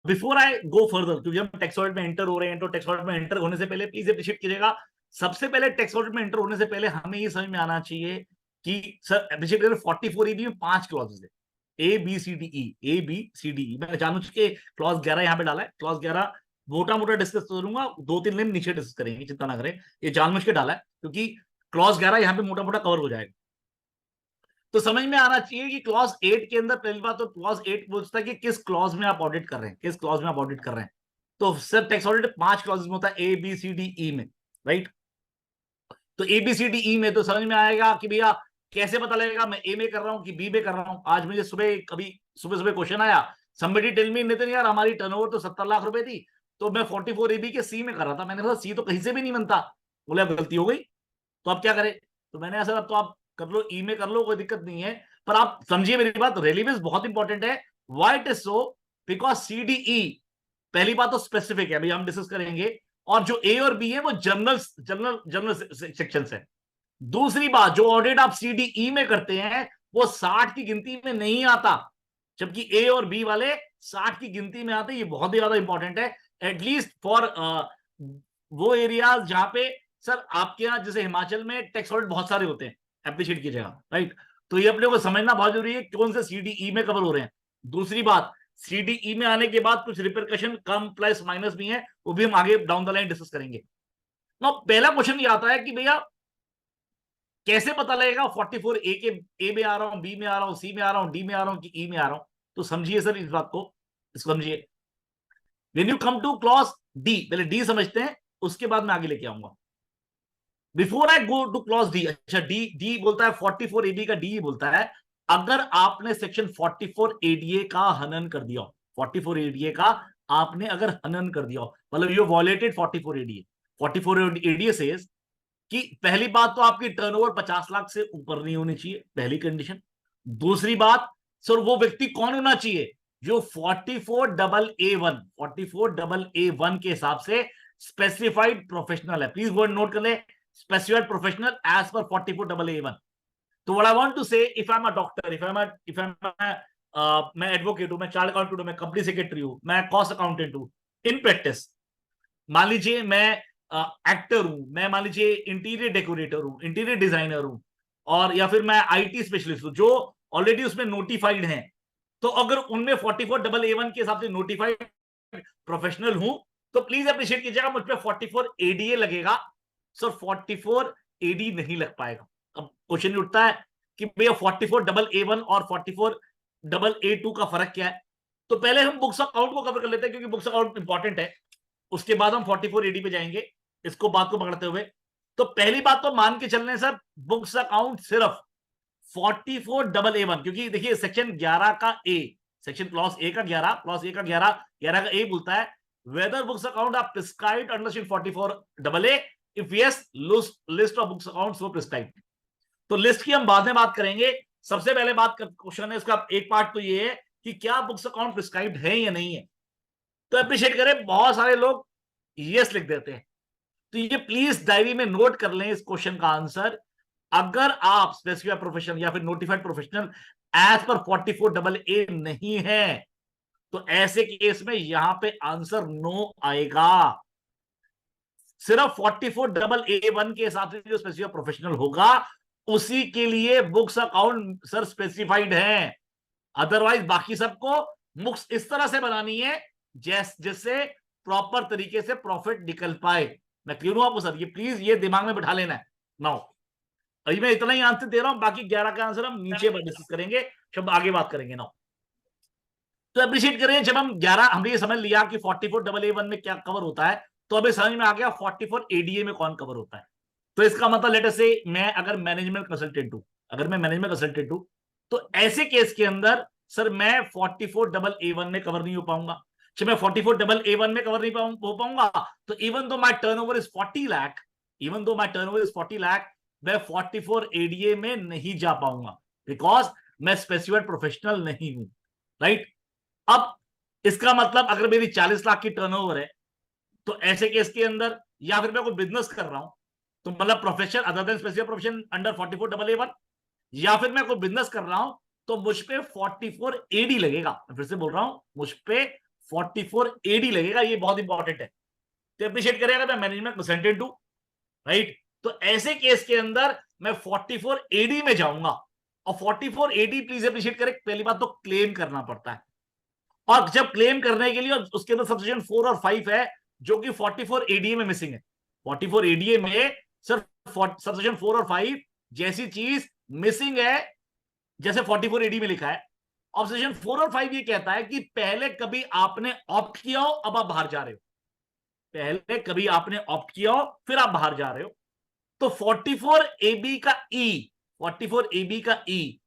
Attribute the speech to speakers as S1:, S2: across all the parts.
S1: Before I go further, क्योंकि हम tax audit में एंटर हो रहे हैं, तो टैक्स ऑडिट में एंटर होने से पहले प्लीज अप्रिशिएट कीजिएगा, सबसे पहले टैक्स ऑडिट में एंटर होने से पहले हमें ये समझ में आना चाहिए कि सर अप्रिशिएट करें 44 में 5 क्लॉजेस है, A B C D E, A B C D E. मैं जानूं के क्लॉज 11 यहाँ पे डाला है, क्लॉज 11 मोटा मोटा डिस्कस करूंगा, 2-3 लाइन नीचे डिस्कस करेंगे, चिंता ना करें, ये जानबूझ के डाला है क्योंकि क्लॉज 11 यहाँ पे मोटा मोटा कवर हो जाएगा। तो समझ में आना चाहिए कि क्लॉज 8 के अंदर पहली बात तो क्लॉज 8 पूछता है कि किस क्लॉज में आप ऑडिट कर रहे हैं, किस क्लॉज में आप ऑडिट कर रहे हैं। तो सर टैक्स ऑडिट 5 क्लॉज में होता है, ए बी सी डी ई में, राइट। तो ए बी सी डी ई में तो समझ में आएगा कि भैया कैसे पता लगेगा मैं ए में कर रहा हूं कि बी में कर रहा हूं। आज मुझे सुबह सुबह क्वेश्चन आया, समबडी टेल मी नितिन यार हमारी टर्नओवर तो 70 लाख रुपए थी, तो मैं 44 ए बी के सी में कर रहा था। मैंने कहा सी तो कहीं से भी नहीं बनता। बोले अब गलती हो गई तो अब क्या करें, तो मैंने ऐसा, अब तो आप कर लो, ई में कर लो, कोई दिक्कत नहीं है। पर आप समझिए मेरी बात, रेलिवेंस बहुत इंपॉर्टेंट है। Why it is so, because C D E पहली बात तो स्पेसिफिक है, अभी हम डिस्कस करेंगे, और जो ए और बी है वो जनरल जनरल जनरल सेक्शन है। दूसरी बात, जो ऑडिट आप सी डी ई में करते हैं वो 60 की गिनती में नहीं आता, जबकि ए और बी वाले 60 की गिनती में आते हैं। ये बहुत ही ज्यादा इंपॉर्टेंट है, एटलीस्ट फॉर वो एरियाज जहां पे सर आपके यहाँ जैसे हिमाचल में टैक्स ऑडिट बहुत सारे होते हैं, एप्रिशिएट कीजिएगा, राइट। तो ये अपने को समझना बहुत जरूरी है कौन से सीडीई में कवर हो रहे हैं। दूसरी बात, सीडीई में आने के बाद कुछ रिपरकशन कम प्लस माइनस भी है, वो भी हम आगे डाउन द लाइन डिस्कस करेंगे। ना पहला क्वेश्चन ये आता है कि भैया कैसे पता लगेगा 44 ए के ए में आ रहा हूं, बी में आ रहा हूं, सी में आ रहा हूं, डी में आ रहा हूं कि ई में आ रहा हूं। तो समझिए सर इस बात को, इसको समझिए। When you come two clause D, पहले डी समझते हैं, उसके बाद मैं आगे लेके आऊंगा। Before I go two clause D, अच्छा डी डी बोलता है 44 एडी का, डी बोलता है अगर आपने सेक्शन 44 एडीए का हनन कर दिया, 44 एडीए का आपने अगर हनन कर दिया, मतलब यू वॉलेटेड 44 एडीए। 44 एडीए से कि पहली बात तो आपकी टर्नओवर 50 लाख से ऊपर नहीं होनी चाहिए, पहली कंडीशन। दूसरी बात सर वो व्यक्ति कौन होना चाहिए जो 44AA1 के हिसाब से स्पेसिफाइड प्रोफेशनल है। प्लीज वर्ड नोट कर ले, specified professional as per 44AA1। तो what I want to say, if I am a doctor, मैं एडवोकेट हूं, मैं चार्ट अकाउंटेंट हूं, मैं कंपनी सेक्रेटरी हूं, मैं कॉस्ट अकाउंटेंट हूं इन प्रैक्टिस, मान लीजिए मैं एक्टर हूं, मैं मान लीजिए इंटीरियर डेकोरेटर हूं, इंटीरियर डिजाइनर हूं, और या फिर मैं आईटी स्पेशलिस्ट हूं जो ऑलरेडी उसमें नोटिफाइड हैं। तो अगर उनमें 44AA1 के हिसाब से नोटिफाइड प्रोफेशनल हूं तो प्लीज अप्रिशिएट कीजिएगा मुझ पे 44 एडीए लगेगा। सर 44 एडी नहीं लग पाएगा। अब क्वेश्चन उठता है कि भैया 44AA1 और 44AA2 का फर्क क्या है। तो पहले हम बुक्स अकाउंट को कवर कर लेते हैं क्योंकि बुक्स अकाउंट इंपॉर्टेंट है, उसके बाद हम 44 एडी पे जाएंगे, इसको बात को पकड़ते हुए। तो पहली बात तो मान के चलने सर बुक्स अकाउंट सिर्फ 44AA1, क्योंकि देखिए सेक्शन 11 का ए, सेक्शन क्लॉज ए का 11, क्लॉज ए का 11 11 का ए बोलता है whether books account are prescribed under section 44AA, if yes list of books accounts वो प्रिस्क्राइब्ड। तो लिस्ट की हम बाद में बात करेंगे, सबसे पहले बात क्वेश्चन है इसका एक पार्ट तो ये है कि क्या बुक्स अकाउंट प्रिस्क्राइब्ड है या नहीं है। तो अप्रिशिएट करें, बहुत सारे लोग यस लिख देते हैं, तो ये प्लीज डायरी में नोट कर लें इस क्वेश्चन का आंसर। अगर आप स्पेसिफाइड प्रोफेशनल या फिर नोटिफाइड प्रोफेशनल एज पर 44AA नहीं है तो ऐसे केस में यहां पे आंसर नो आएगा। सिर्फ 44AA1 के हिसाब से जो स्पेसिफाइड प्रोफेशनल होगा उसी के लिए बुक्स अकाउंट सर स्पेसिफाइड है। अदरवाइज बाकी सबको बुक्स इस तरह से बनानी है जिससे प्रॉपर तरीके से प्रॉफिट निकल पाए। मैं क्लियर हूं आपको सर, ये प्लीज ये दिमाग में बिठा लेना है। नाउ अभी मैं इतना ही आंसर दे रहा हूं, बाकी 11 का आंसर हम नीचे डिस्कस करेंगे जब आगे बात करेंगे। नाउ तो अप्रिशिएट करें, जब हम 11 हमने ये समझ लिया कि 44AA1 में क्या कवर होता है, तो अभी समझ में आ गया 44 एडीए में कौन कवर होता है। तो इसका मतलब लेटर से मैं अगर मैनेजमेंट कंसल्टेंट हूं, अगर मैं मैनेजमेंट कंसल्टेंट हूं तो ऐसे केस के अंदर सर मैं 44AA1 में कवर नहीं हो पाऊंगा। जब मैं 44AA1 में कवर नहीं हो पाऊंगा तो even though my turnover is 40 lakh, even though my turnover is 40 lakh, मैं 44 एडीए में नहीं जा पाऊंगा बिकॉज मैं स्पेसिफाइड प्रोफेशनल नहीं हूं, राइट। अब इसका मतलब अगर मेरी 40 लाख की टर्नओवर है तो ऐसे केस के अंदर, या फिर मैं कोई बिजनेस कर रहा हूं तो मतलब profession other than specific profession under 44AA1, या फिर मैं कोई बिजनेस कर रहा हूं तो मुझ पे 44 एडी लगेगा। मैं फिर से बोल रहा हूं, मुझ पे 44 एडी लगेगा, ये बहुत इंपॉर्टेंट है। तो अप्रिशिएट करेगा मैं मैनेजमेंट कंसल्टेंट हूं, राइट। तो ऐसे केस के अंदर मैं 44 एडी में जाऊंगा, और 44 एडी प्लीज अप्रिशिएट करें, पहली बात तो क्लेम करना पड़ता है, और जब क्लेम करने के लिए उसके अंदर सबसेक्शन 4 और 5 है जो कि 44 एडीए में मिसिंग है। 44 एडीए में सर सबसेक्शन 4 और 5 जैसी चीज मिसिंग है जैसे 44 एडी में लिखा है। ऑब्जेक्शन 4 और 5 ये कहता है कि पहले कभी आपने ऑप्ट किया हो, अब आप बाहर जा रहे हो, पहले कभी आपने ऑप्ट किया हो फिर आप बाहर जा रहे हो। तो 44 एबी का ई, 44 एबी का ई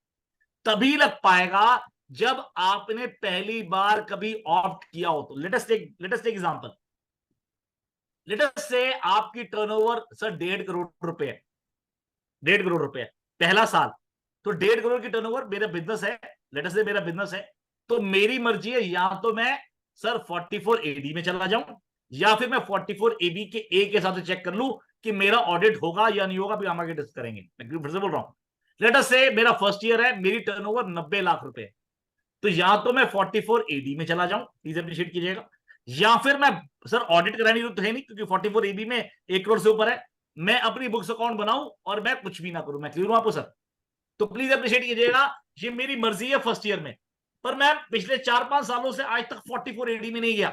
S1: तभी लग पाएगा जब आपने पहली बार कभी ऑप्ट किया हो। तो let us take example. Let us say आपकी टर्नओवर सर 1.5 करोड़ रुपए है, 1.5 करोड़ रुपए है पहला साल। तो 1.5 करोड़ की टर्नओवर मेरा बिजनेस है, लेट अस से मेरा बिजनेस है, तो मेरी मर्जी है या तो मैं सर 44 एडी में चला जाऊं, या फिर मैं 44 एबी के ए के साथ चेक कर लूं कि मेरा ऑडिट होगा या नहीं होगा, फिर हम आगे डिस्कस करेंगे। मैं फिर से बोल रहा हूं, लेट अस से मेरा फर्स्ट ईयर है, मेरी टर्नओवर 90 लाख रुपए है, तो या तो मैं 44 एडी में चला जाऊं, प्लीज अप्रिशिएट कीजिएगा, या फिर मैं सर ऑडिट करानी तो है नहीं क्योंकि 44 एबी में 1 करोड़ से ऊपर है, मैं अपनी बुक्स अकाउंट बनाऊं और मैं कुछ भी ना करूं। मैं क्लियर हूं आपको सर? तो प्लीज अप्रिशिएट कीजिएगा, ये मेरी मर्जी है फर्स्ट ईयर में, पर मैं पिछले 4-5 सालों से आज तक 44 एडी में नहीं गया।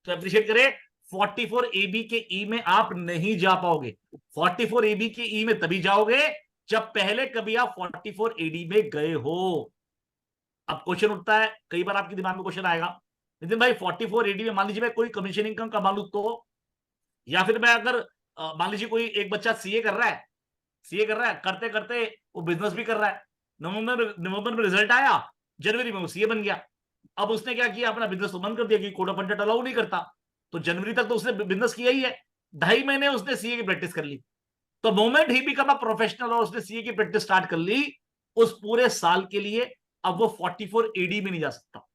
S1: तो अप्रिशिएट करें, 44 एबी के ई में आप नहीं जा पाओगे। 44 एबी के ई में तभी जाओगे जब पहले कभी आप 44 एडी में गए हो। अब क्वेश्चन उठता है, कई बार आपके दिमाग में क्वेश्चन आएगा, नितिन भाई 44 एडी में मान लीजिए मैं कोई कमीशन इनकम कमा लूं तो, या फिर मैं अगर मान लीजिए कोई एक बच्चा सीए कर रहा है, सीए कर रहा है, करते करते वो बिजनेस भी कर रहा है, नवंबर में रिजल्ट आया, जनवरी में वो सीए बन गया। अब उसने क्या किया, अपना बिजनेस तो बंद कर दिया कि कोड ऑफ कंडक्ट अलाउ नहीं करता, तो जनवरी तक तो उसने बिजनेस किया ही है, 2.5 महीने उसने सीए की प्रैक्टिस कर ली। तो moment he become a professional और उसने सीए की प्रैक्टिस स्टार्ट कर ली, उस पूरे साल के लिए अब वो 44 एडी में नहीं जा सकता।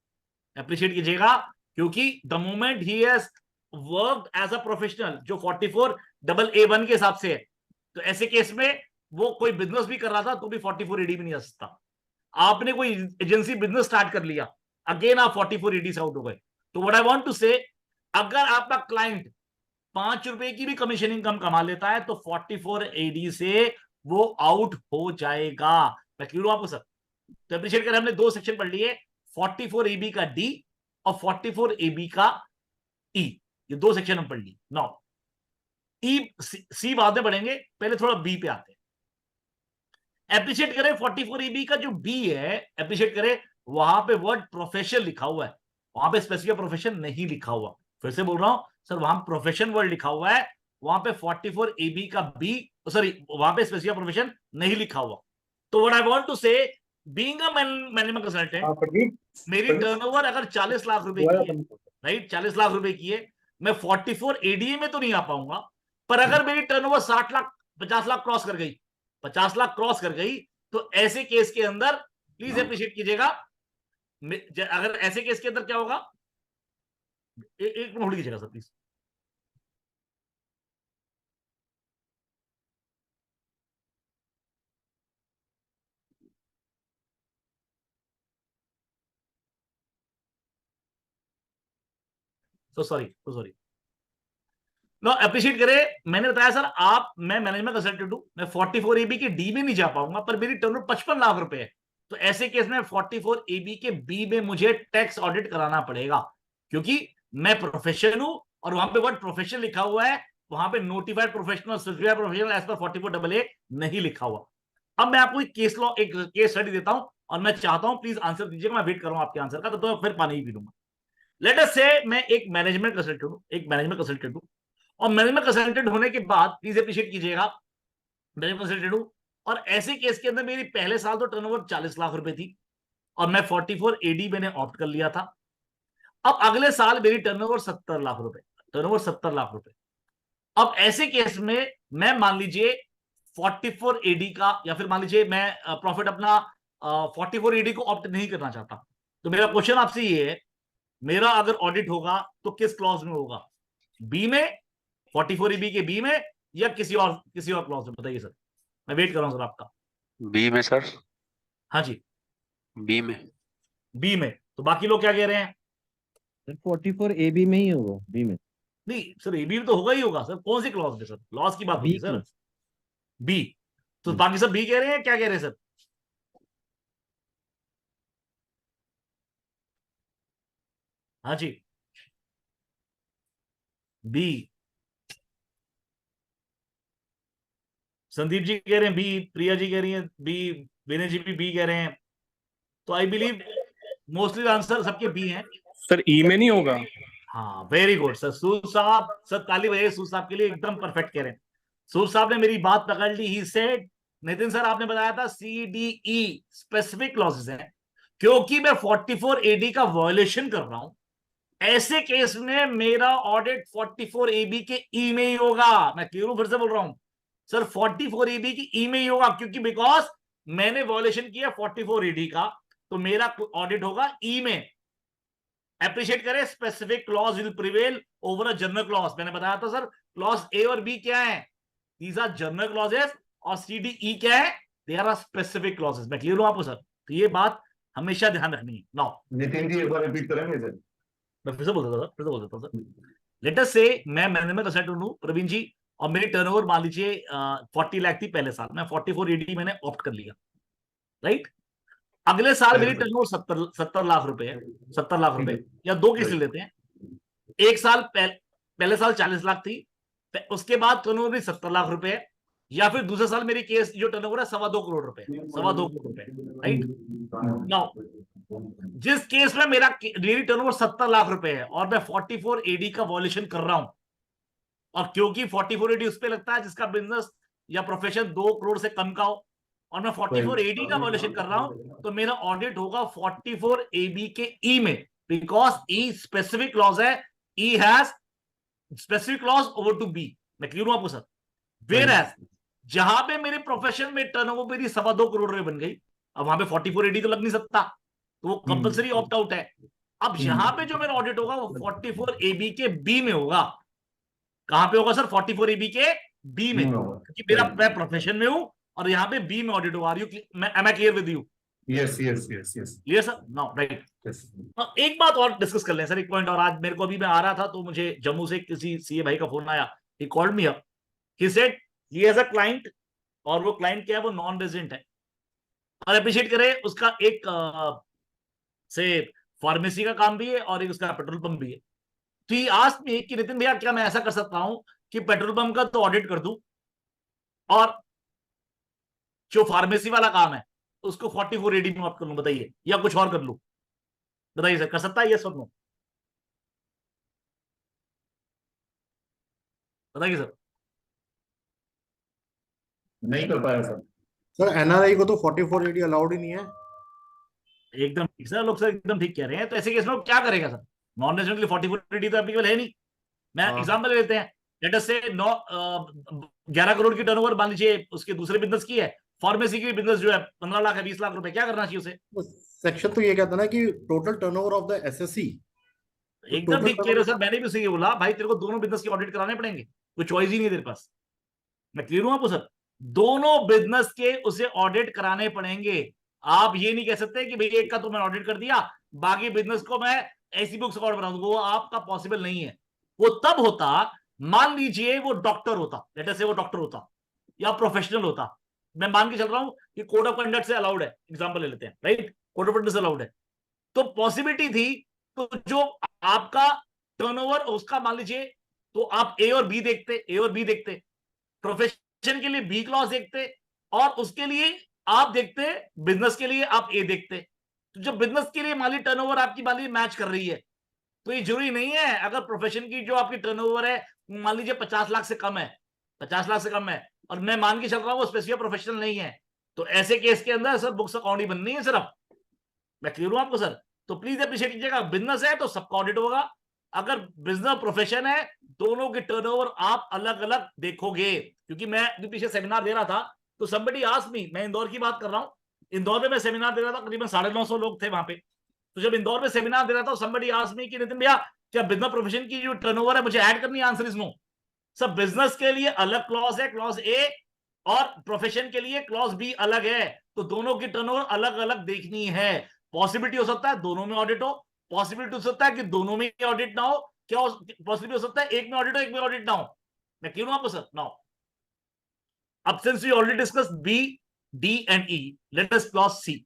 S1: अप्रिशिएट कीजिएगा, क्योंकि the moment he has worked as a professional, जो 44 डबल A1 के हिसाब से है, तो ऐसे केस में वो कोई बिजनेस भी कर रहा था तो भी 44 एडी में नहीं जा सकता। आपने कोई एजेंसी बिजनेस स्टार्ट कर लिया, अगेन आप 44 एडी से आउट हो गए। तो व्हाट आई वांट टू से, अगर आपका क्लाइंट 5 रुपए की भी कमीशन इनकम कमा लेता है तो 44 एडी से वो आउट हो जाएगा। मैं क्लियर हूं आपको सर? तो अप्रिशिएट करें, हमने 2 सेक्शन पढ़ लिए, 44 एबी का डी और 44 एबी का ई, ये 2 सेक्शन हम पढ़ लिए। नाउ ई सी बाद में पढ़ेंगे, पहले थोड़ा बी पे आते हैं। अप्रिशिएट करें 44 एबी का जो बी है, अप्रिशिएट करें, वहां पे वर्ड प्रोफेशन लिखा हुआ है, वहां पे स्पेसिफिक प्रोफेशन नहीं लिखा हुआ। फिर से बोल रहा हूं सर, वहां प्रोफेशन वर्ड लिखा हुआ है, वहां पे 44 एबी का बी, सॉरी वहां पे स्पेसिफिक प्रोफेशन नहीं लिखा हुआ। तो व्हाट आई वांट टू से, बीइंग अ मैनेजमेंट कंसल्टेंट, मेरी टर्नओवर अगर 40 लाख रुपए की है, राइट, 40 लाख रुपए की है, मैं 44 एडीए में तो नहीं आ पाऊंगा, पर अगर मेरी टर्नओवर 60 लाख 50 लाख क्रॉस कर गई, 50 लाख क्रॉस कर गई, तो ऐसे केस के अंदर प्लीज अप्रिशिएट कीजिएगा, अगर ऐसे केस के अंदर क्या होगा, एक मिनट होल्ड कीजिएगा sir please. So sorry no, appreciate करें, मैंने बताया सर आप, मैं मैनेजमेंट कंसल्टेंट हूं, मैं 44 एबी के डी में नहीं जा पाऊंगा, पर मेरी टर्नओवर 55 लाख रुपए है, तो ऐसे केस में 44 एबी के बी में मुझे टैक्स ऑडिट कराना पड़ेगा, क्योंकि मैं प्रोफेशन हूं और वहां पे वर्ड प्रोफेशन लिखा हुआ है, वहां पे notified professional, certified professional as per 44 double A नहीं लिखा हुआ। अब मैं आपको एक केस लॉ, एक केस स्टडी देता हूं, और मैं चाहता हूं प्लीज आंसर दीजिएगा, मैं वेट कर रहा हूं आपके आंसर का, तो फिर पानी ही पी लूंगा। लेट अस से मैं एक मैनेजमेंट कंसल्टेंट हूं, एक मैनेजमेंट कंसल्टेंट हूं, और मैनेजमेंट कंसल्टेंट होने के बाद प्लीज अप्रिशिएट कीजिएगा, मैनेजमेंट कंसल्टेंट हूं, और ऐसे केस के अंदर मेरी पहले साल तो टर्नओवर 40 लाख रुपए थी, और मैं 44 एडी मैंने ऑप्ट कर लिया था। अब अगले साल मेरी टर्नओवर 70 लाख रुपए, टर्नओवर 70 लाख रुपए। अब ऐसे केस में मैं मान लीजिए 44 एडी का, या फिर मान लीजिए मैं प्रॉफिट अपना 44 एडी को ऑप्ट नहीं करना चाहता, तो मेरा क्वेश्चन आपसे ये है, मेरा अगर ऑडिट होगा तो किस क्लॉज में होगा, बी में, 44 एबी के बी में, या किसी और क्लॉज में? बताइए सर, मैं वेट कर रहा हूं सर आपका।
S2: बी में सर।
S1: हाँ जी,
S2: बी में।
S1: बी में। तो बाकी लोग क्या कह रहे हैं?
S2: सर 44 AB में ही होगा, बी में?
S1: नहीं सर, ए बी में तो होगा ही होगा सर। कौन सी क्लॉज में सर, लॉस की बात
S2: बी
S1: होगी
S2: में।
S1: सर। बी। तो बाकी सब बी कह रहे हैं, क्या कह रहे हैं सर? हाँ जी, बी। संदीप जी कह रहे हैं बी, प्रिया जी कह रही हैं बी, विनय जी भी बी कह रहे हैं। तो आई बिलीव मोस्टली आंसर सबके बी हैं।
S3: सर ई में नहीं होगा?
S1: हाँ वेरी गुड सर, सूद साहब, सर ताली बजाइए सूद साहब के लिए, एकदम परफेक्ट कह रहे हैं। सूद साहब ने मेरी बात पकड़ ली। ही सेड, नितिन सर आपने बताया था C D E specific clauses हैं, क्योंकि मैं 44 एडी का वायोलेशन कर रहा हूं, ऐसे केस में मेरा ऑडिट 44 एबी के ई में ही होगा। मैं क्लियर हूं, फिर से बोल रहा हूं सर, 44 एबी की ई में ही होगा, क्योंकि बिकॉज मैंने वायोलेशन किया 44 एडी का, तो मेरा ऑडिट होगा ई में। अप्रिशिएट करें, specific clause will prevail over a general clause. मैंने बताया था सर, क्लॉज ए और बी क्या है, दीज आर जनरल क्लॉजेस, और सी डी ई क्या है, दे आर स्पेसिफिक क्लॉजेस। मैं क्लियर हूं आपको सर? तो ये बात हमेशा ध्यान रखनी है। नाउ
S4: नितिन जी एक बार रिपीट करेंगे सर?
S1: मैं फिर से बोल देता था, फिर से बोल देता हूं सर। लेट अस से मैं मैनेजमेंट असेट हूं प्रवीण जी, और मेरी टर्नओवर मान लीजिए 40 लाख थी पहले साल, मैं 44 एडी मैंने ऑप्ट कर लिया, राइट। अगले साल मेरी टर्नओवर 70 लाख रुपए है, 70 लाख रुपए, या दो केस ले लेते हैं। एक साल पहले साल 40 लाख थी, उसके बाद टर्नओवर भी 70 लाख रुपए है, या फिर दूसरे साल मेरी केस जो टर्नओवर है 2.25 करोड़ रुपए, 2.25 करोड़ रुपए, राइट। नाउ जिस केस में मेरी टर्नओवर 70 लाख रुपए है और मैं 44 एडी का वॉल्यूशन कर रहा हूं, और क्योंकि 44 एडी उस पर लगता है जिसका बिजनेस या प्रोफेशन 2 करोड़ से कम का हो, और मैं 44 एडी का वॉल्यूशन कर रहा हूं, तो मेरा ऑडिट होगा 44 एबी के ई में, बिकॉज ई स्पेसिफिक क्लॉज है, E has specific clause over to be. मैं क्लियर हूं आपको सर? वेयर एज जहां पे मेरे प्रोफेशन में टर्नओवर मेरी 2.25 करोड़ रुपए बन गई, अब वहां पे 44 एडी तो लग नहीं सकता, तो वो कंपल्सरी ऑप्ट आउट है। अब यहां पे जो मेरा ऑडिट होगा वो 44 एबी के बी में होगा। कहां पे होगा सर? 44 एबी के बी में, क्योंकि मेरा मैं प्रोफेशन में हूं, और यहां पे बी में ऑडिट होगा। Are you, am I clear with you?
S4: Yes yes yes yes
S1: clear sir? Now right. एक बात और डिस्कस कर लें सर, एक पॉइंट और। आज मेरे को अभी मैं आ रहा था तो मुझे जम्मू से किसी सीए भाई का फोन आया, he called me up, he said he has a client, और वो क्लाइंट क्या है, वो नॉन रेजिडेंट है, और अप्रिशिएट करें उसका एक से फार्मेसी का काम भी है और एक उसका पेट्रोल पंप भी है। तो ही आस्क्ड मी कि नितिन भैया क्या मैं ऐसा कर सकता हूं कि पेट्रोल पंप का तो ऑडिट कर दूं, और जो फार्मेसी वाला काम है उसको 44 एडी में ऑप्ट कर लूं, बताइए, या कुछ और कर लूं? बताइए सर, कर सकता है ये सब? नो, बताइए सर।
S4: नहीं कर पाया सर।
S5: सर एनआरआई को तो 44 AD अलाउड ही नहीं है।
S1: एकदम ठीक सर, लोग सर एकदम ठीक कह रहे हैं। तो ऐसे केस में वो क्या करेगा सर? नॉन रेजिडेंट के लिए 44 एडी तो एप्लीकेबल है नहीं। मैं एग्जांपल ले लेते हैं, लेट अस से 11 करोड़ की टर्नओवर मान लीजिए उसके दूसरे बिजनेस की है, फार्मेसी की बिजनेस जो है 15 लाख है, 20 लाख रुपए, क्या करना चाहिए उसे?
S5: सेक्शन तो ये कहता है ना कि total turnover of the assessee.
S1: एकदम ठीक कह रहे हो सर, मैंने भी उसे ये बोला, भाई तेरे को दोनों बिजनेस की ऑडिट कराने पड़ेंगे, कोई चॉइस ही नहीं है तेरे पास। मैं क्लियर हूं आपको सर? दोनों बिजनेस के उसे ऑडिट कराने पड़ेंगे। आप ये नहीं कह सकते कि भैया एक का तो मैं ऑडिट कर दिया, बाकी बिजनेस को मैं ऐसी बुक्स अकाउंट बना दूंगा, वो आपका पॉसिबल नहीं है। वो तब होता, मान लीजिए वो डॉक्टर होता, लेट अस से वो डॉक्टर होता या प्रोफेशनल होता, मैं मान के चल रहा हूं कि कोड ऑफ कंडक्ट से अलाउड है, एग्जांपल ले लेते हैं, राइट, कोड ऑफ कंडक्ट से अलाउड है, तो पॉसिबिलिटी थी, तो जो आपका टर्नओवर उसका मान लीजिए, तो आप ए और बी देखते, ए और बी देखते, प्रोफेशन के लिए बी क्लॉज देखते, और उसके लिए आप देखते, बिजनेस के लिए आप ए देखते। तो जब बिजनेस के लिए माली टर्नओवर आपकी माली मैच कर रही है, तो ये जरूरी नहीं है अगर प्रोफेशन की जो आपकी टर्नओवर है मान लीजिए 50 लाख से कम है, 50 लाख से कम है, और मैं मान के चल रहा हूं वो स्पेसिफिक प्रोफेशनल नहीं है, तो ऐसे केस के अंदर सर बुक्स अकाउंट ही बननी है सिर्फ। मैं क्लियर हूं आपको सर? तो प्लीज अप्रिशिएट कीजिएगा, बिजनेस है तो सबका ऑडिट होगा, अगर बिजनेस प्रोफेशन है दोनों के टर्नओवर आप अलग अलग देखोगे। क्योंकि मैं अभी पीछे सेमिनार दे रहा था, तो somebody asked me, मैं इंदौर की बात कर रहा हूं, इंदौर में मैं सेमिनार दे रहा था, करीबन 950 लोग थे वहां पे। तो जब इंदौर में सेमिनार दे रहा था, somebody asked me कि नितिन भैया क्या बिजनेस प्रोफेशन की जो टर्नओवर है मुझे ऐड करनी है? Answer is no. सब बिजनेस के लिए अलग क्लॉज है, क्लॉज ए, और प्रोफेशन के लिए क्लॉज बी अलग है, तो दोनों की टर्नओवर अलग अलग देखनी है। पॉसिबिलिटी हो सकता है दोनों में ऑडिट हो, पॉसिबिलिटी हो सकता है कि दोनों में ऑडिट ना हो, क्या पॉसिबिलिटी हो सकता है एक में ऑडिट हो एक में ऑडिट ना हो। मैं क्यों आपको सर नाउ, अब since we already discuss B D and E, let us clause C.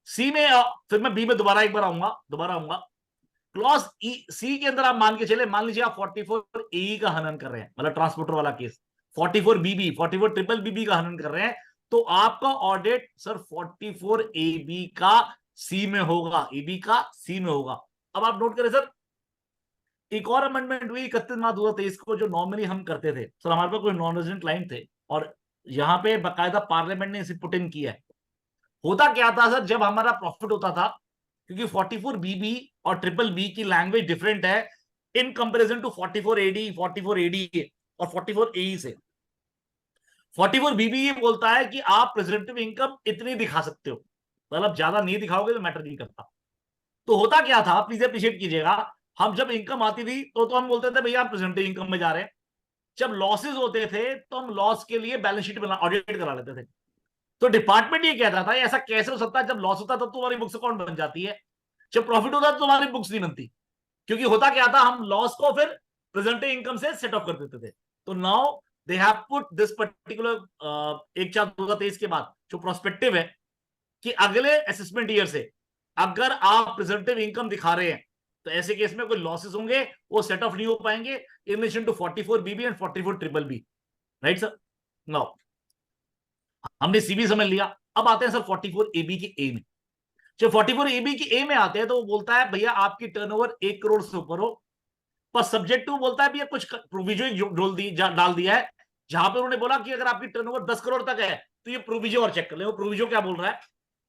S1: C में फिर मैं बी में दोबारा एक बार आऊंगा। क्लॉज ई सी के अंदर आप मान के चले, मान लीजिए आप 44 ए का हनन कर रहे हैं, मतलब ट्रांसपोर्टर वाला केस, 44 बीबी 44 ट्रिपल बीबी का हनन कर रहे हैं, तो आपका ऑडिट सर 44 ए बी का सी में होगा, ए बी का सी में होगा। अब आप नोट करें सर, एक और अमेंडमेंट हुई 31 मार्च 2023 को, जो नॉर्मली हम करते थे सर, हमारे पास कोई नॉन रेजिडेंट क्लाइंट थे और यहां पे बाकायदा पार्लियामेंट ने इसे पुट इन किया है। होता क्या था सर, जब हमारा प्रॉफिट होता था, क्योंकि 44 बीबी और ट्रिपल बी की लैंग्वेज डिफरेंट है in comparison to 44 A D, 44 A D और 44 एई से। 44 बीबी ये बोलता है कि आप प्रेजेंटिव इनकम इतनी दिखा सकते हो, मतलब ज्यादा नहीं दिखाओगे तो मैटर नहीं करता। तो होता क्या था, प्लीज अप्रिशिएट कीजिएगा, हम जब इनकम आती थी तो हम बोलते थे भैया आप प्रेजेंटिव इनकम में जा रहे हैं। जब लॉसेज होते थे तो हम लॉस के लिए बैलेंस शीट बना ऑडिट करा लेते थे। तो डिपार्टमेंट ये कहता था ऐसा कैसे हो सकता है, जब लॉस होता है तो तुम्हारी बुक्स अकाउंट बन जाती है, जब प्रॉफिट होता है तो तुम्हारी बुक्स नहीं बनती। क्योंकि होता क्या था, हम लॉस को फिर प्रेजेंटिव इनकम से सेट ऑफ कर देते थे। तो now they have put this particular 1/4/2023 के बाद जो प्रोस्पेक्टिव है कि अगले असेसमेंट ईयर से अगर आप प्रेजेंटिव इनकम दिखा रहे हैं तो ऐसे केस में कोई लॉसेस होंगे वो सेट ऑफ नहीं हो पाएंगे in relation to 44 B B and 44 triple B. Right sir, now हमने सीबी समझ लिया। अब आते हैं सर 44 एबी के ए में। जब 44 एबी के ए में आते हैं तो वो बोलता है भैया आपकी टर्नओवर 1 करोड़ से ऊपर हो, पर सब्जेक्ट टू बोलता है भैया कुछ प्रोविजन डाल दिया है, जहां पर उन्होंने बोला कि अगर आपकी टर्नओवर 10 करोड़ तक है तो ये प्रोविजन और चेक कर ले। वो प्रोविजन क्या बोल रहा है,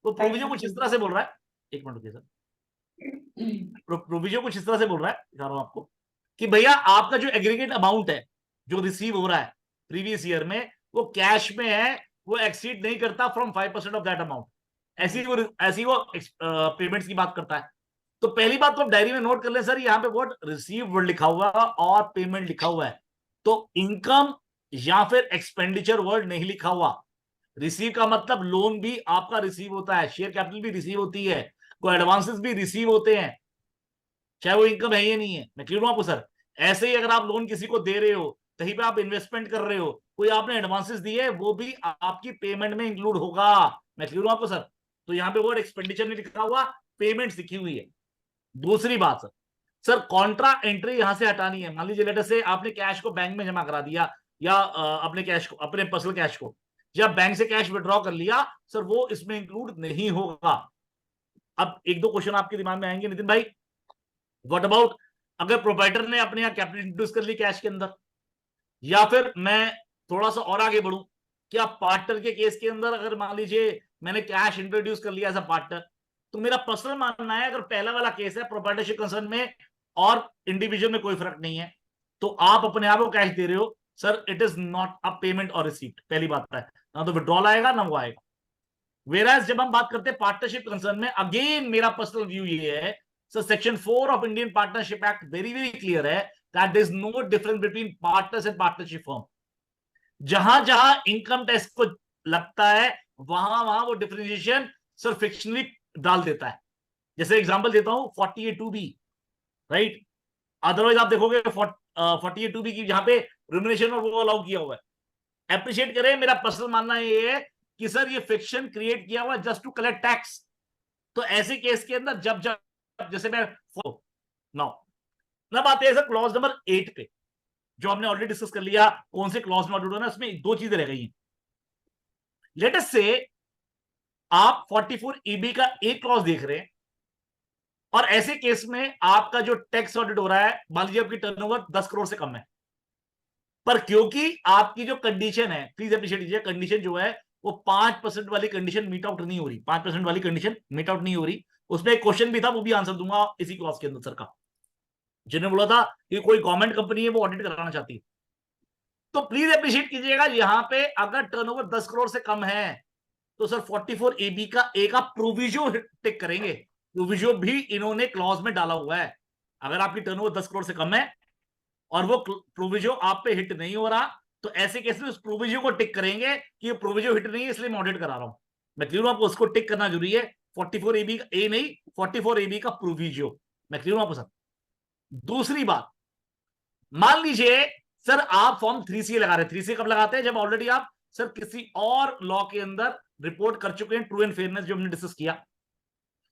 S1: वो प्रोविजन कुछ इस तरह से बोल रहा है, एक मिनट रुकिए सर, प्रोविजन कुछ इस तरह से बोल रहा है, दिखा रहा हूं आपको, कि भैया आपका जो एग्रीगेट अमाउंट है जो रिसीव हो रहा है प्रीवियस ईयर में वो कैश में है, वो एक्सीड नहीं करता फ्रॉम 5% ऑफ दैट अमाउंट। ऐसी वो पेमेंट्स की बात करता है। तो पहली बात तो आप डायरी में नोट कर लें सर, यहाँ पे वर्ड रिसीव वर्ड लिखा हुआ है और पेमेंट लिखा हुआ है, तो इनकम या फिर एक्सपेंडिचर वर्ड नहीं लिखा हुआ। रिसीव का मतलब लोन भी आपका रिसीव होता है, शेयर कैपिटल भी रिसीव होती है, कोई एडवांसेस भी रिसीव होते हैं, चाहे वो इनकम है या नहीं है। मैं क्लियर हूं आपको सर? ऐसे ही अगर आप लोन किसी को दे रहे हो, कहीं पे आप इन्वेस्टमेंट कर रहे हो, कोई आपने एडवांसेस दिए, वो भी आपकी पेमेंट में इंक्लूड होगा। मैं क्लियर हूं आपको सर? तो यहाँ पे वर्ड एक्सपेंडिचर नहीं लिखा हुआ, पेमेंट लिखी हुई है। दूसरी बात सर कॉन्ट्रा एंट्री यहां से हटानी है। मान लीजिए लेटर से आपने कैश को बैंक में जमा करा दिया, या अपने कैश को, अपने पर्सनल कैश को जब बैंक से कैश विड्रॉ कर लिया सर, वो इसमें इंक्लूड नहीं होगा। अब एक दो क्वेश्चन आपके दिमाग में आएंगे, नितिन भाई व्हाट अबाउट अगर प्रोप्राइटर ने अपने यहाँ कैपिटल इंट्रोड्यूस कर ली कैश के अंदर, या फिर मैं थोड़ा सा और आगे बढ़ूं, क्या पार्टनर के केस के अंदर अगर मान लीजिए मैंने कैश इंट्रोड्यूस कर लिया एज अ पार्टनर, तो मेरा पर्सनल मानना है अगर पहला वाला केस है प्रोप्राइटरशिप कंसर्न में और इंडिविजुअल में कोई फर्क नहीं है, तो आप अपने आप को कैश दे रहे हो sir, it is not a payment और रिसीप्ट। पहली बात है, ना तो विड्रॉल आएगा ना वो आएगा। वेराज जब हम बात करते हैं पार्टनरशिप कंसर्न में, अगेन मेरा पर्सनल व्यू ये है sir, section 4 of Indian partnership act very very clear है that there is no difference between partners and partnership firm. जहां जहां इनकम टैक्स को लगता है वहां वहां वो डिफरेंशिएशन सर फिक्शनली डाल देता है। जैसे एग्जांपल देता हूं 48(2)(b), राइट? अदरवाइज आप देखोगे 48(2)(b) की जहां पे रिम्यूनरेशन और वो अलाउ किया हुआ है। एप्रिशिएट करें, मेरा पर्सनल मानना ये है कि सर ये फिक्शन क्रिएट किया हुआ जस्ट टू कलेक्ट टैक्स। तो ऐसे केस के अंदर जब जब जैसे मैं नाउ अब आते हैं सर क्लॉज नंबर 8 पे, जो हमने ऑलरेडी डिस्कस कर लिया कौन से क्लॉज में ऑडिट होना है। उसमें दो चीजें रह गई हैं। लेट अस से आप 44 EB का एक क्लॉज देख रहे हैं और ऐसे केस में आपका जो टैक्स ऑडिट हो रहा है, मान लीजिए आपकी टर्नओवर 10 करोड़ से कम है, पर क्योंकि आपकी जो कंडीशन है, प्लीज अप्रिशिएट कीजिए, कंडीशन जो है वो 5% वाली कंडीशन मीट आउट नहीं हो रही, 5% वाली कंडीशन मीट आउट नहीं हो रही। उसमें एक क्वेश्चन भी था, वो भी आंसर दूंगा इसी क्लॉज के अंदर सर का, जिन्होंने बोला था कि कोई गवर्नमेंट कंपनी है वो ऑडिट कराना चाहती है। तो प्लीज अप्रिशिएट कीजिएगा, यहां पे अगर टर्नओवर 10 करोड़ से कम है तो सर 44 AB का ए का प्रोविजो टिक करेंगे। प्रोविजो भी इन्होंने क्लॉज में डाला हुआ है। अगर आपकी टर्नओवर 10 करोड़ से कम है और वो प्रोविजो आप पे हिट नहीं हो रहा, तो ऐसे केस में उस प्रोविजो को टिक करेंगे कि ये प्रोविजो हिट नहीं है इसलिए मैं ऑडिट करा रहा हूं। मैं क्लियर हूं आपको? उसको टिक करना जरूरी है। 44 AB का ए नहीं, 44 AB का प्रोविजो। मैं क्लियर हूं आपको सर? दूसरी बात, मान लीजिए सर आप फॉर्म 3CA लगा रहे हैं। 3CA कब लगाते हैं? जब ऑलरेडी आप सर किसी और लॉ के अंदर रिपोर्ट कर चुके हैं, ट्रू एंड फेयरनेस जो हमने डिस्कस किया।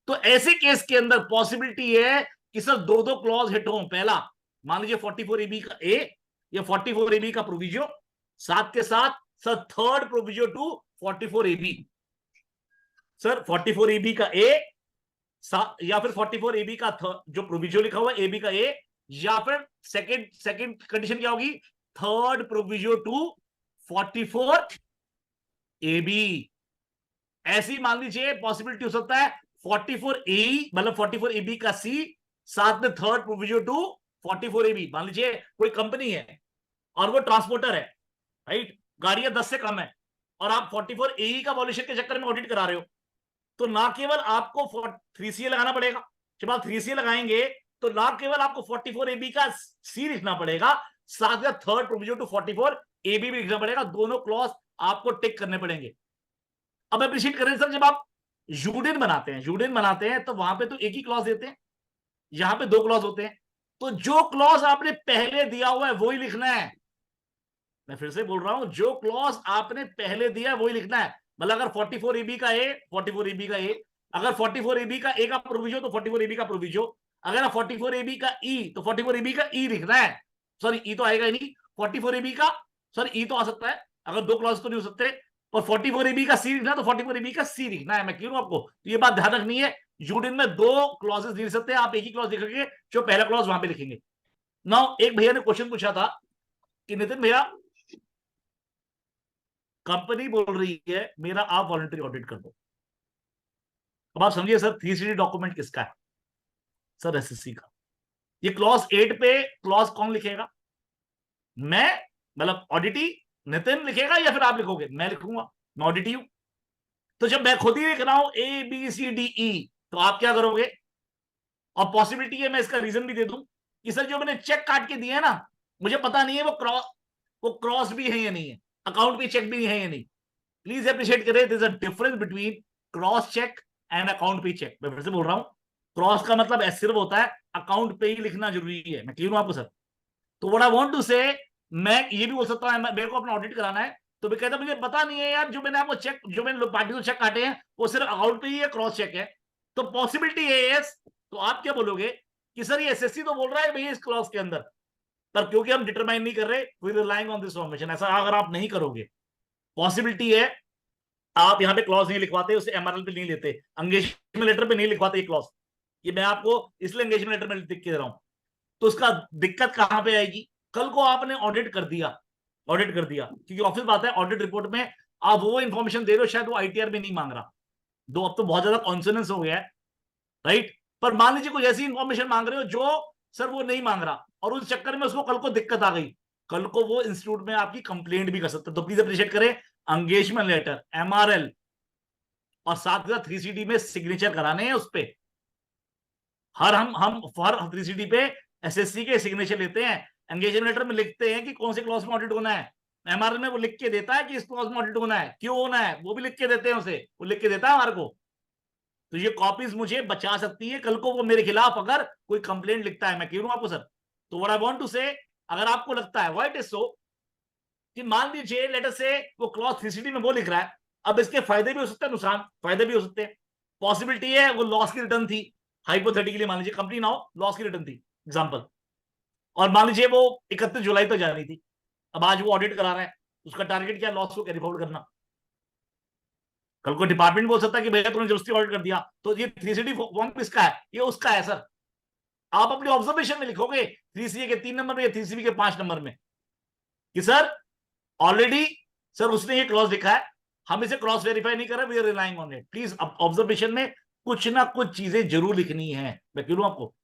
S1: तो ऐसे केस के अंदर पॉसिबिलिटी है कि सर दो दो क्लॉज हिट हो। पहला, मान लीजिए 44AB का ए या 44AB का प्रोविजो, साथ के साथ sir third proviso to 44AB। Sir 44AB का ए या फिर 44AB का जो प्रोविजो लिखा हुआ है AB का ए, या फिर सेकंड कंडीशन क्या होगी? Third proviso to 44AB। ऐसी मान लीजिए पॉसिबिलिटी हो सकता है 44AE मतलब 44AB का सी, साथ में थर्ड प्रोविजो टू 44AB। मान लीजिए कोई कंपनी है और वो ट्रांसपोर्टर है, राइट, गाड़ियां 10 से कम है, और आप 44AE का वॉल्यूशन के चक्कर में ऑडिट करा रहे हो, तो ना केवल आपको 3CA लगाना पड़ेगा, जब आप 3CA लगाएंगे तो ना केवल आपको 44AB का सी लिखना पड़ेगा, साथ में थर्ड प्रोविजन टू 44AB भी लिखना पड़ेगा। दोनों क्लॉज आपको टिक करने पड़ेंगे। अब अप्रिशिएट करें सर, जब आप यूडिन बनाते हैं तो वहां पे तो एक ही क्लॉज देते हैं, यहां पे दो क्लॉज होते हैं। तो जो क्लॉज आपने पहले दिया हुआ है वही लिखना है। मैं फिर से बोल रहा हूं, जो क्लॉज आपने पहले दिया है वही लिखना है। मतलब अगर 44AB का ए, 44AB का ए, अगर 44AB का ए का प्रोविजो तो 44AB का प्रोविजो, अगर 44AB का ई तो 44AB का ई लिखना है। सॉरी, ई तो आएगा ही नहीं, 44AB का, सॉरी ई तो आ सकता है, अगर दो क्लॉज तो नहीं हो सकते, और 44AB का सी लिखना तो 44AB का सी लिखना है। मैं क्यों आपको तो ये बात ध्यान रखनी है, यूडिन में दो क्लॉजेस लिख सकते हैं, आप एक ही क्लॉज लिखेंगे, जो पहला क्लॉज वहां पे लिखेंगे। नाउ एक भैया ने क्वेश्चन पूछा था कि नितिन भैया, कंपनी बोल रही है मेरा आप वॉलंटरी ऑडिट कर दो। अब आप समझिए सर, 3CD डॉक्यूमेंट किसका है? सर SSC का। ये क्लॉज 8 पे क्लॉज कौन लिखेगा? मैं, मतलब ऑडिटी नितिन लिखेगा या फिर आप लिखोगे? मैं लिखूंगा, मैं ऑडिटी हूं। तो जब मैं खुद ही लिख रहा हूं ABCDE, तो आप क्या करोगे? और पॉसिबिलिटी है मैं इसका रीजन भी दे दूं कि सर जो मैंने चेक काट के दिया है ना, मुझे पता नहीं है वो क्रॉस भी है या नहीं है, अकाउंट पे चेक भी है या नहीं। प्लीज अप्रिशिएट करें, there is a difference between cross cheque and account pay cheque. मैं फिर से बोल रहा हूं, क्रॉस का मतलब सिर्फ होता है अकाउंट पे ही लिखना जरूरी है। मैं क्लियर हूं आपको सर? तो व्हाट आई वांट टू से, मैं ये भी बोल सकता हूं मेरे को अपना ऑडिट कराना है, तो मैं कहता मुझे पता नहीं है यार, जो मैंने आपको चेक, जो मैंने पार्टी को चेक काटे हैं वो सिर्फ अकाउंट पे ही है, क्रॉस चेक है। तो पॉसिबिलिटी है यस, तो आप क्या बोलोगे कि सर ये SSC तो बोल रहा है भैया इस क्लॉज के अंदर, पर क्योंकि हम डिटरमाइन नहीं कर रहे, we relying on this formation. ऐसा अगर आप नहीं करोगे, पॉसिबिलिटी है आप यहाँ पे क्लॉज नहीं लिखवाते, उसे MRL पे नहीं लेते, एंगेजमेंट लेटर पे नहीं लिखवाते ये क्लॉज। ये मैं आपको इसलिए एंगेजमेंट लेटर में लिख के दे रहा हूं। तो उसका दिक्कत कहां पे आएगी? कल को आपने ऑडिट कर दिया, क्योंकि ऑफिस बात है, ऑडिट रिपोर्ट में आप वो इंफॉर्मेशन दे रहे हो शायद वो ITR में नहीं मांग रहा, दो अब तो बहुत ज्यादा कॉन्सोनेंस हो गया है, राइट। पर मान लीजिए कोई ऐसी इंफॉर्मेशन मांग रहे हो जो सर वो नहीं मांग रहा, और उस चक्कर में उसको कल को दिक्कत आ गई, कल को वो इंस्टीट्यूट में आपकी कंप्लेंट भी कर सकते हैं। तो प्लीज अप्रिशिएट करें, एंगेजमेंट लेटर, MRL और साथ ही साथ 3CD में सिग्नेचर कराने हैं उस पे। हम 3CD पे SSC के सिग्नेचर लेते हैं, एंगेजमेंट लेटर में लिखते हैं कि कौन से क्लॉज में ऑडिट होना है, MRL में वो लिख के देता है कि इस क्लॉज में ऑडिट होना है, क्यों होना है वो भी लिख के देते हैं, उसे वो लिख के देता है हमारे को। तो ये कॉपीज मुझे बचा सकती है कल को वो मेरे खिलाफ अगर कोई कंप्लेंट लिखता है। मैं क्यों आपको सर? तो व्हाट आई वांट टू से, अगर आपको लगता है व्हाट इज सो कि मान लीजिए लेटर से वो क्लॉज 3CD में वो लिख रहा है, अब इसके फायदे भी हो सकते हैं, नुकसान फायदे भी हो सकते हैं। पॉसिबिलिटी है वो लॉस की रिटर्न थी, हाइपोथेटिकली मान लीजिए कंपनी नाउ लॉस की रिटर्न थी एग्जांपल, और मान लीजिए वो 31 जुलाई तक जानी थी, अब आज वो ऑडिट करा रहा है, उसका टारगेट क्या, लॉस को कैरी फॉरवर्ड करना। कल को डिपार्टमेंट बोल सकता है कि भैया तुमने जबरदस्ती ऑडिट कर दिया, तो ये 3CD फॉर्म किसका है? ये उसका है सर। आप अपने ऑब्जर्वेशन में लिखोगे 3CA के 3 नंबर में या 3CB के 5 नंबर में कि सर ऑलरेडी सर उसने ये क्लॉज लिखा है, हम इसे क्रॉस वेरीफाई नहीं कर रहे, we are relying on it. Please observation में कुछ ना कुछ चीजें जरूर लिखनी है। मैं क्यों आपको